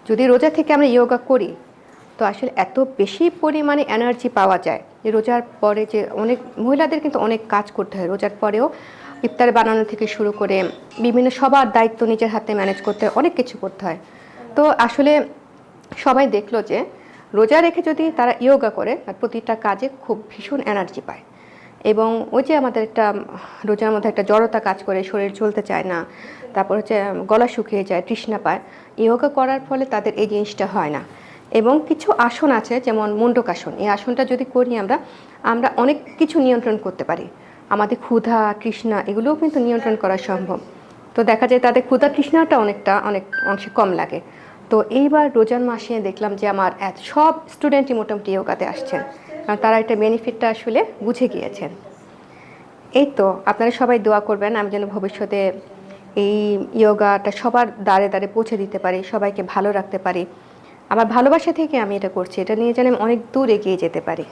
যদি রোজা থেকে আমরা যোগা করি তো আসলে এত বেশি পরিমাণে এনার্জি পাওয়া যায় যে রোজার পরে যে অনেক মহিলাদের কিন্তু অনেক কাজ করতে হয়, রোজার পরেও ইফতার বানানো থেকে শুরু করে বিভিন্ন সবার দায়িত্ব নিজের হাতে ম্যানেজ করতে হয়, অনেক কিছু করতে হয়। তো আসলে সবাই দেখলো যে রোজা রেখে যদি তারা যোগা করে আর প্রতিটা কাজে খুব ভীষণ এনার্জি পায়। এবং ওই যে আমাদের একটা রোজার মধ্যে একটা জড়তা কাজ করে, শরীর চলতে চায় না, তারপর হচ্ছে গলা শুকিয়ে যায়, তৃষ্ণা পায়, যোগা করার ফলে তাদের এই জিনিসটা হয় না। এবং কিছু আসন আছে যেমন মুন্ডকাসন, এই আসনটা যদি করি আমরা আমরা অনেক কিছু নিয়ন্ত্রণ করতে পারি। আমাদের ক্ষুধা তৃষ্ণা এগুলোও কিন্তু নিয়ন্ত্রণ করা সম্ভব। তো দেখা যায় তাদের ক্ষুধা তৃষ্ণাটা অনেক অংশে কম লাগে। তো এইবার রোজার মাসে দেখলাম যে আমার সব স্টুডেন্টই মোটামুটি যোগাতে আসছেন, কারণ তারা একটা বেনিফিটটা আসলে বুঝে গিয়েছেন। এই তো আপনারা সবাই দোয়া করবেন আমি যেন ভবিষ্যতে এই যোগাটা সবার দ্বারে দ্বারে পৌঁছে দিতে পারি, সবাইকে ভালো রাখতে পারি। আমার ভালোবাসা থেকে আমি এটা করছি, এটা নিয়ে যেন আমি অনেক দূর এগিয়ে যেতে পারি।